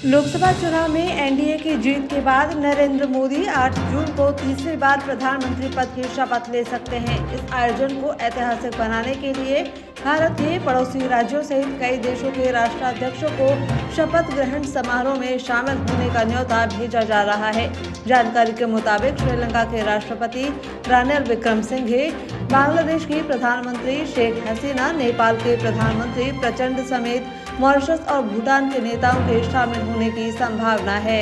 लोकसभा चुनाव में एनडीए की जीत के बाद नरेंद्र मोदी 8 जून को तीसरी बार प्रधानमंत्री पद की शपथ ले सकते हैं। इस आयोजन को ऐतिहासिक बनाने के लिए भारत के पड़ोसी राज्यों सहित कई देशों के राष्ट्राध्यक्षों को शपथ ग्रहण समारोह में शामिल होने का न्योता भेजा जा रहा है। जानकारी के मुताबिक श्रीलंका के राष्ट्रपति रानिल विक्रमसिंघे, बांग्लादेश की प्रधानमंत्री शेख हसीना, नेपाल के प्रधानमंत्री प्रचंड समेत मॉरिशस और भूटान के नेताओं के शामिल होने की संभावना है।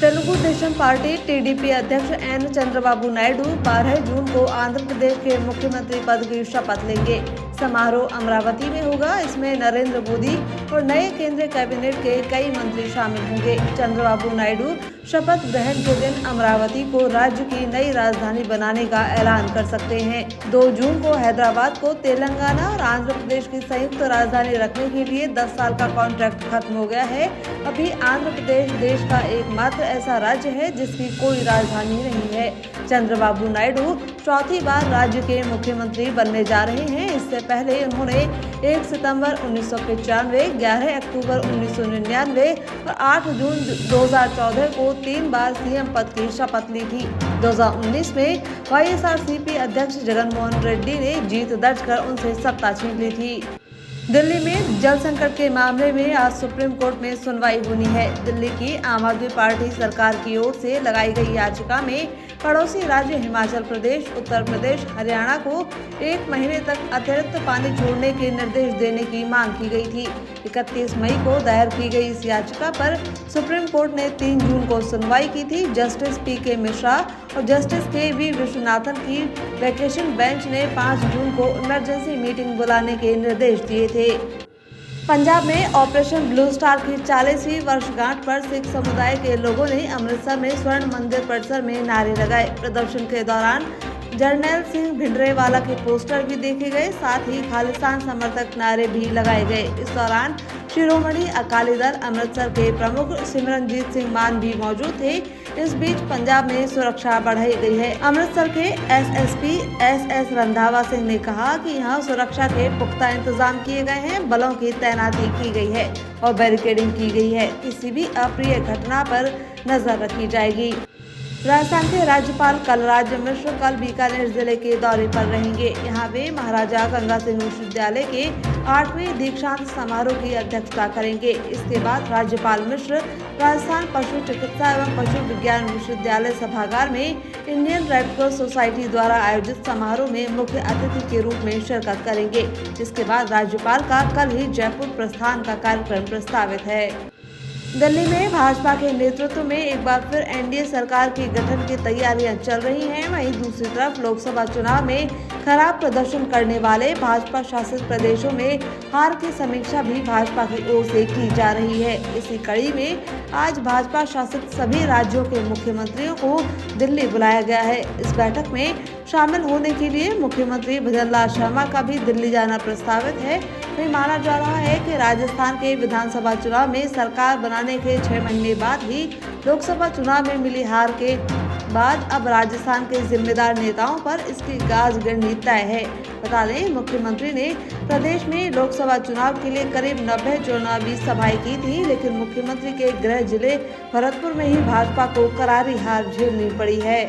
तेलुगु देशम पार्टी टीडीपी अध्यक्ष एन चंद्रबाबू नायडू 12 जून को आंध्र प्रदेश के मुख्यमंत्री पद की शपथ लेंगे। समारोह अमरावती में होगा। इसमें नरेंद्र मोदी और नए केंद्रीय कैबिनेट के कई मंत्री शामिल होंगे। चंद्रबाबू नायडू शपथ ग्रहण के दिन अमरावती को राज्य की नई राजधानी बनाने का ऐलान कर सकते हैं। 2 जून को हैदराबाद को तेलंगाना और आंध्र प्रदेश की संयुक्त राजधानी रखने के लिए 10 साल का कॉन्ट्रैक्ट खत्म हो गया है। अभी आंध्र प्रदेश देश का एकमात्र ऐसा राज्य है जिसकी कोई राजधानी नहीं है। चंद्रबाबू नायडू चौथी बार राज्य के मुख्यमंत्री बनने जा रहे हैं। इससे पहले उन्होंने 1 सितंबर 1995, 11 अक्टूबर 1999 और 8 जून 2014 को 3 बार सीएम पद की शपथ ली थी। 2019 में वाईएसआरसीपी अध्यक्ष जगनमोहन रेड्डी ने जीत दर्ज कर उनसे सत्ता छीन ली थी। दिल्ली में जल संकट के मामले में आज सुप्रीम कोर्ट में सुनवाई होनी है। दिल्ली की आम आदमी पार्टी सरकार की ओर से लगाई गई याचिका में पड़ोसी राज्य हिमाचल प्रदेश, उत्तर प्रदेश, हरियाणा को 1 महीने तक अतिरिक्त पानी छोड़ने के निर्देश देने की मांग की गई थी। 31 मई को दायर की गई इस याचिका पर सुप्रीम कोर्ट ने 3 जून को सुनवाई की थी। जस्टिस पीके मिश्रा और जस्टिस केवी विश्वनाथन की वेकेशन बेंच ने 5 जून को इमरजेंसी मीटिंग बुलाने के निर्देश दिए थे। पंजाब में ऑपरेशन ब्लू स्टार की 40वीं वर्षगांठ पर सिख समुदाय के लोगों ने अमृतसर में स्वर्ण मंदिर परिसर में नारे लगाए। प्रदर्शन के दौरान जरनैल सिंह भिंडरेवाला के पोस्टर भी देखे गए। साथ ही खालिस्तान समर्थक नारे भी लगाए गए। इस दौरान शिरोमणि अकाली दल अमृतसर के प्रमुख सिमरनजीत सिंह मान भी मौजूद थे। इस बीच पंजाब में सुरक्षा बढ़ाई गई है। अमृतसर के एसएसपी एसएस रंधावा सिंह ने कहा कि यहां सुरक्षा के पुख्ता इंतजाम किए गए हैं, बलों की तैनाती की गई है और बैरिकेडिंग की गई है। किसी भी अप्रिय घटना पर नजर रखी जाएगी। राजस्थान के राज्यपाल कलराज मिश्र कल बीकानेर जिले के दौरे पर रहेंगे। यहाँ वे महाराजा गंगा सिंह विश्वविद्यालय के 8वें दीक्षांत समारोह की अध्यक्षता करेंगे। इसके बाद राज्यपाल मिश्र राजस्थान पशु चिकित्सा एवं पशु विज्ञान विश्वविद्यालय सभागार में इंडियन रेड क्रॉस सोसाइटी द्वारा आयोजित समारोह में मुख्य अतिथि के रूप में शिरकत करेंगे। इसके बाद राज्यपाल का कल ही जयपुर प्रस्थान का कार्यक्रम प्रस्तावित है। दिल्ली में भाजपा के नेतृत्व में एक बार फिर एनडीए सरकार के गठन की तैयारियां चल रही हैं। वहीं दूसरी तरफ लोकसभा चुनाव में खराब प्रदर्शन करने वाले भाजपा शासित प्रदेशों में हार की समीक्षा भी भाजपा की ओर से की जा रही है। इसी कड़ी में आज भाजपा शासित सभी राज्यों के मुख्यमंत्रियों को दिल्ली बुलाया गया है। इस बैठक में शामिल होने के लिए मुख्यमंत्री भजनलाल शर्मा का भी दिल्ली जाना प्रस्तावित है। वही माना जा रहा है कि राजस्थान के विधानसभा चुनाव में सरकार बनाने के 6 महीने बाद ही लोकसभा चुनाव में मिली हार के बाद अब राजस्थान के जिम्मेदार नेताओं पर इसकी गाज गिरनी तय है। बता दें, मुख्यमंत्री ने प्रदेश में लोकसभा चुनाव के लिए करीब 90 चुनावी सभाएं की थी, लेकिन मुख्यमंत्री के गृह जिले भरतपुर में ही भाजपा को करारी हार झेलनी पड़ी है।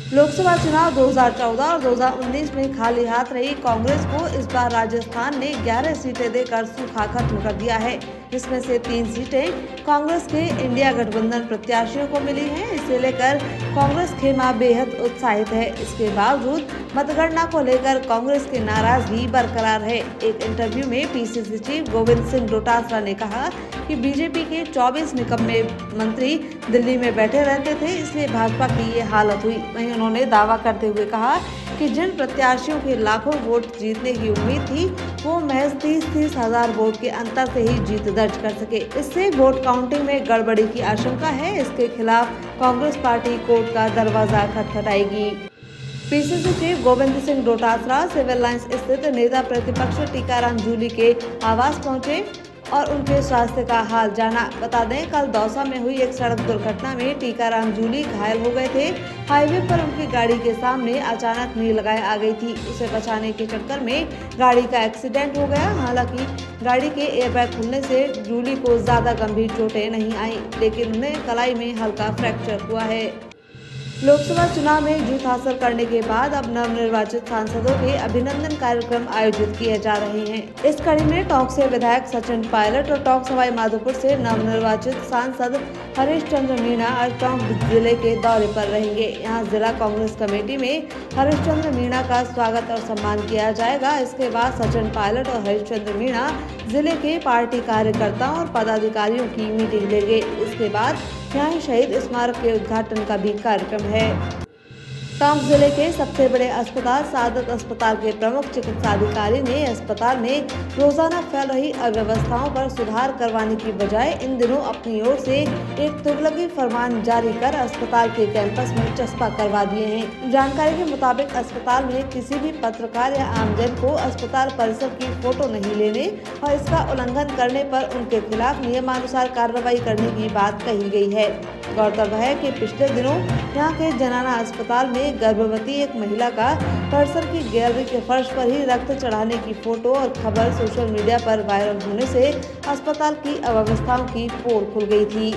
लोकसभा चुनाव 2014 और 2019 में खाली हाथ रही कांग्रेस को इस बार राजस्थान ने 11 सीटें देकर सूखा खत्म कर दिया है। इसमें से 3 सीटें कांग्रेस के इंडिया गठबंधन प्रत्याशियों को मिली हैं। इसे लेकर कांग्रेस खेमा बेहद उत्साहित है। इसके बावजूद मतगणना को लेकर कांग्रेस की नाराजगी बरकरार है। एक इंटरव्यू में पीसीसी चीफ गोविंद सिंह डोटासरा ने कहा कि बीजेपी के 24 निकम्मे मंत्री दिल्ली में बैठे रहते थे, इसलिए भाजपा की ये हालत हुई। वहीं उन्होंने दावा करते हुए कहा कि जिन प्रत्याशियों के लाखों वोट जीतने की उम्मीद थी, वो महज 30 हजार वोट के अंतर से ही जीत दर्ज कर सके। इससे वोट काउंटिंग में गड़बड़ी की आशंका है। इसके खिलाफ कांग्रेस पार्टी कोर्ट का दरवाजा खटखटाएगी। PCC chief Govind Singh Dotasra civil lines स्थित नेता प्रतिपक्ष टीकाराम जूली के आवास पहुंचे और उनके स्वास्थ्य का हाल जाना। बता दें, कल दौसा में हुई एक सड़क दुर्घटना में टीकाराम जूली घायल हो गए थे। हाईवे पर उनकी गाड़ी के सामने अचानक नीलगाय आ गई थी। उसे बचाने के चक्कर में गाड़ी का एक्सीडेंट हो गया। हालांकि गाड़ी के एयरबैग खुलने से जूली को ज्यादा गंभीर चोटें नहीं आई, लेकिन उन्हें कलाई में हल्का फ्रैक्चर हुआ है। लोकसभा चुनाव में जीत हासिल करने के बाद अब नवनिर्वाचित सांसदों के अभिनंदन कार्यक्रम आयोजित किए जा रहे हैं। इस कड़ी में टोंक से विधायक सचिन पायलट और टोंक सवाई माधोपुर से नवनिर्वाचित सांसद हरीश चंद्र मीणा आज टोंक जिले के दौरे पर रहेंगे। यहां जिला कांग्रेस कमेटी में हरीश चंद्र मीणा का स्वागत और सम्मान किया जाएगा। इसके बाद सचिन पायलट और हरीश चंद्र मीणा जिले के पार्टी कार्यकर्ताओं और पदाधिकारियों की मीटिंग लेंगे। इसके बाद यहाँ शहीद स्मारक के उद्घाटन का भी कार्यक्रम है। टोंक जिले के सबसे बड़े अस्पताल सादत अस्पताल के प्रमुख चिकित्सा अधिकारी ने अस्पताल में रोजाना फैल रही अव्यवस्थाओं पर सुधार करवाने की बजाय इन दिनों अपनी ओर से एक तुगलकी फरमान जारी कर अस्पताल के कैंपस में चस्पा करवा दिए हैं। जानकारी के मुताबिक अस्पताल में किसी भी पत्रकार या आमजन को अस्पताल परिसर की फोटो नहीं लेने और इसका उल्लंघन करने पर उनके खिलाफ नियमानुसार कार्रवाई करने की बात कही गई है। गौरतलब है कि पिछले दिनों यहाँ के जनाना अस्पताल में गर्भवती एक महिला का परिसर की गैलरी के फर्श पर ही रक्त चढ़ाने की फोटो और खबर सोशल मीडिया पर वायरल होने से अस्पताल की अव्यवस्थाओं की पोल खुल गई थी।